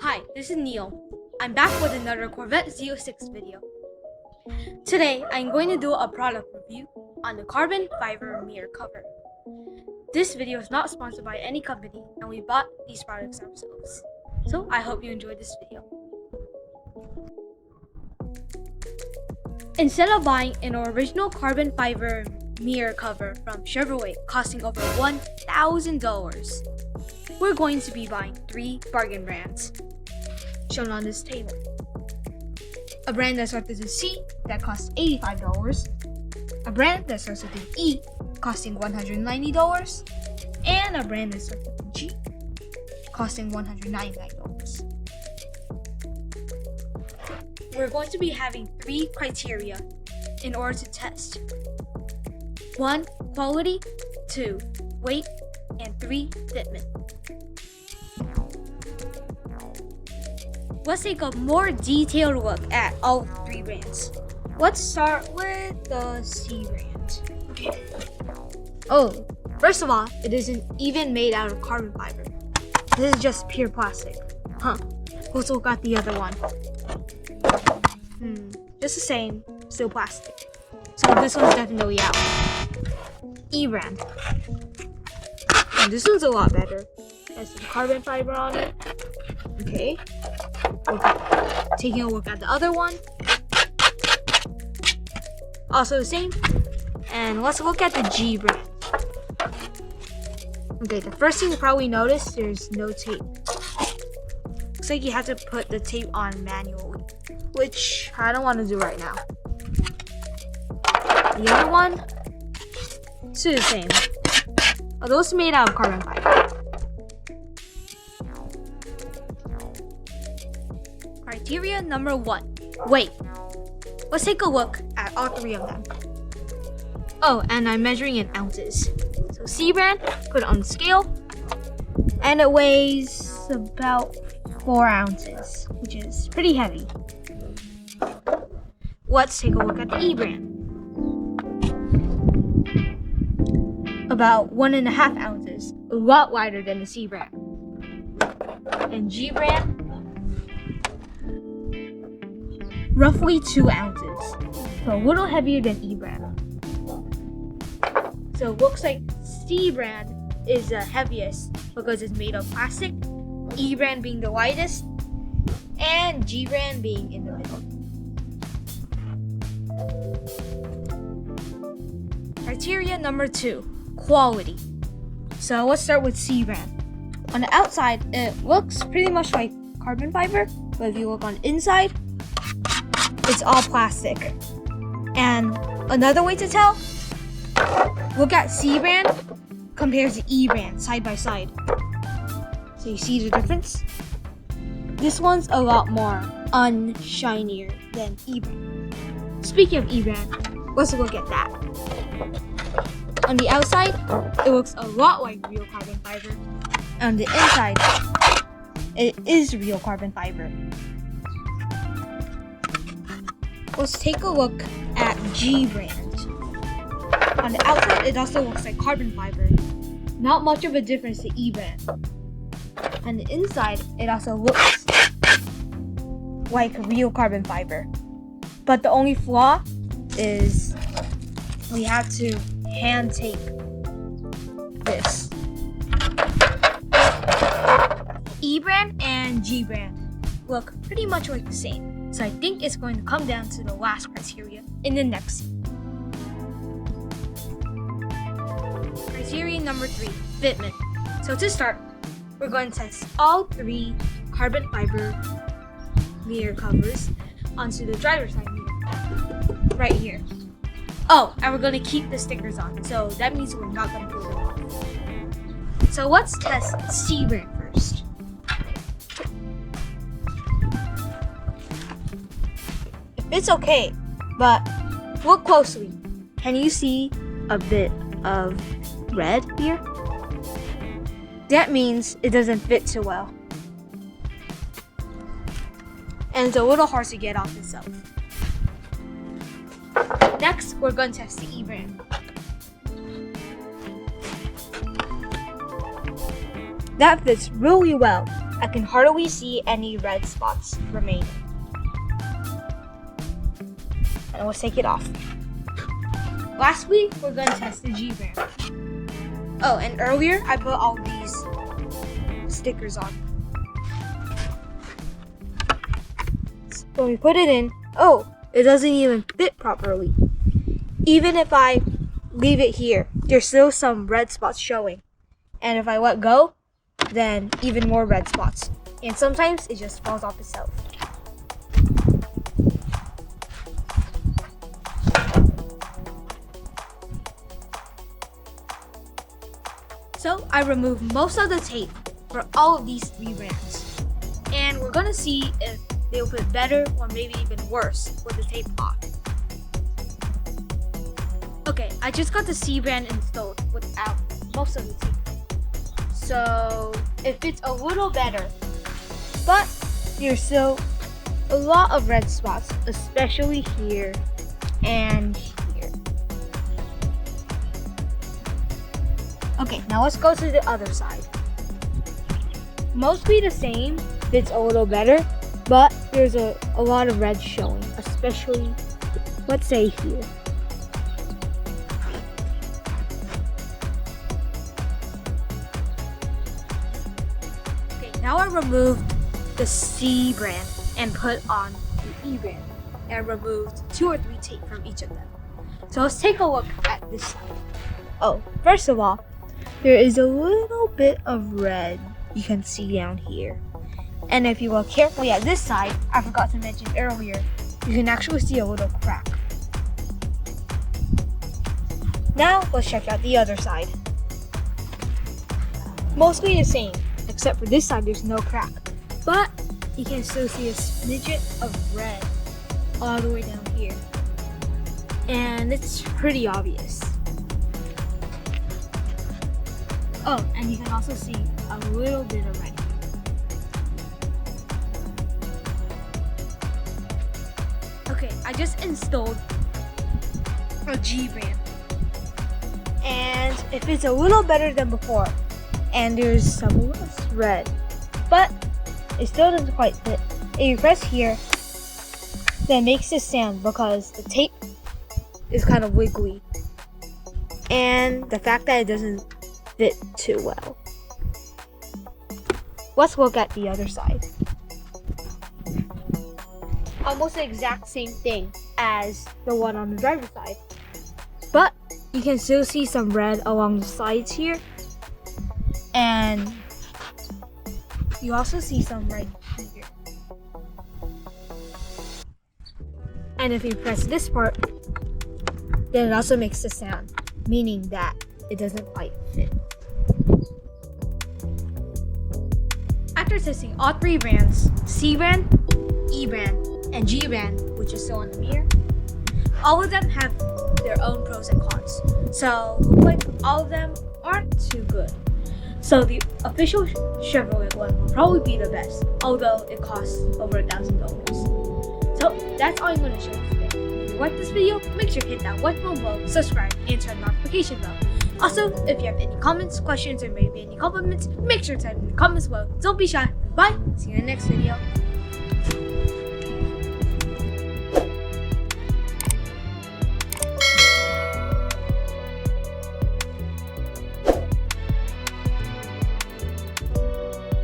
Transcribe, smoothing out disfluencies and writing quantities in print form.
Hi, this is Neil. I'm back with another Corvette Z06 video. Today, I'm going to do a product review on the carbon fiber mirror cover. This video is not sponsored by any company and we bought these products ourselves. So I hope you enjoyed this video. Instead of buying an original carbon fiber mirror cover from Chevrolet costing over $1,000, we're going to be buying 3 bargain brands shown on this table. A brand that starts with a C that costs $85, a brand that starts with an E costing $190, and a brand that starts with a G costing $199. We're going to be having 3 criteria in order to test. 1, quality, 2, weight, and 3, fitment. Let's take a more detailed look at all 3 brands. Let's start with the C brand. Oh, first of all, it isn't even made out of carbon fiber. This is just pure plastic. Let's look at the other one. Just the same, still plastic. So this one's definitely out. E brand. And this one's a lot better. Has some carbon fiber on it. Okay. Taking a look at the other one. Also the same. And let's look at the G brand. Okay, the first thing you probably noticed, there's no tape. Looks like you have to put the tape on manually, which I don't want to do right now. The other one, it's the same. Although it's made out of carbon fiber. Criteria number 1, weight. Let's take a look at all 3 of them. Oh, and I'm measuring in ounces. So C brand, put it on the scale, and it weighs about 4 ounces, which is pretty heavy. Let's take a look at the E brand. About 1.5 ounces, a lot lighter than the C brand. And G brand, roughly 2 ounces, so a little heavier than E brand. So it looks like C brand is the heaviest because it's made of plastic, E brand being the lightest, and G brand being in the middle. Criteria number 2, quality. So let's start with C brand. On the outside, it looks pretty much like carbon fiber, but if you look on the inside, it's all plastic. And another way to tell, look at C brand compared to E brand side by side. So you see the difference? This one's a lot more unshinier than E brand. Speaking of E brand, let's look at that. On the outside, it looks a lot like real carbon fiber. On the inside, it is real carbon fiber. Let's take a look at G brand. On the outside, it also looks like carbon fiber. Not much of a difference to E brand. On the inside, it also looks like real carbon fiber. But the only flaw is we have to hand tape this. E brand and G brand look pretty much like the same. So I think it's going to come down to the last criteria in the next scene. Criteria number 3, fitment. So to start, we're going to test all 3 carbon fiber mirror covers onto the driver's side mirror, right here. Oh, and we're going to keep the stickers on, so that means we're not going to peel them off. So let's test C brand first. It's okay, but look closely. Can you see a bit of red here? That means it doesn't fit too well. And it's a little hard to get off itself. Next, we're going to test the E brand. that fits really well. I can hardly see any red spots remaining. And we'll take it off. Lastly, we're going to test the G-Brand. Oh, and earlier I put all these stickers on. When we put it in, oh, it doesn't even fit properly. Even if I leave it here, there's still some red spots showing. And if I let go, then even more red spots. And sometimes it just falls off itself. So I removed most of the tape for all of these 3 brands. And we're gonna see if they'll fit better or maybe even worse with the tape off. Okay, I just got the C brand installed without most of the tape. So it fits a little better, but there's still a lot of red spots, especially here and here. Okay, now let's go to the other side. Mostly the same, fits a little better, but there's a lot of red showing, especially, let's say here. Okay, now I removed the C brand and put on the E brand, and removed 2 or 3 tape from each of them. So let's take a look at this side. Oh, first of all, there is a little bit of red you can see down here. And if you look carefully at this side, I forgot to mention earlier, you can actually see a little crack. Now let's check out the other side. Mostly the same, except for this side there's no crack. But you can still see a smidget of red all the way down here. And it's pretty obvious. Oh, and you can also see a little bit of red here. Okay, I just installed a G brand. And it fits a little better than before. And there's some less red. But it still doesn't quite fit. If you press here, then it makes this sound because the tape is kind of wiggly. And the fact that it doesn't fit too well. Let's look at the other side. Almost the exact same thing as the one on the driver's side. But you can still see some red along the sides here. And you also see some right here. And if you press this part, then it also makes the sound, meaning that it doesn't quite fit. After testing all 3 brands, C brand, E brand, and G brand, which is still on the mirror, all of them have their own pros and cons. So looks like all of them aren't too good. So the official Chevrolet one will probably be the best, although it costs over $1,000. So that's all I'm going to show you today. If you like this video, make sure to hit that like button below, subscribe, and turn the notification bell. Also, if you have any comments, questions, or maybe any compliments, make sure to type in the comments below. Don't be shy. Bye. See you in the next video.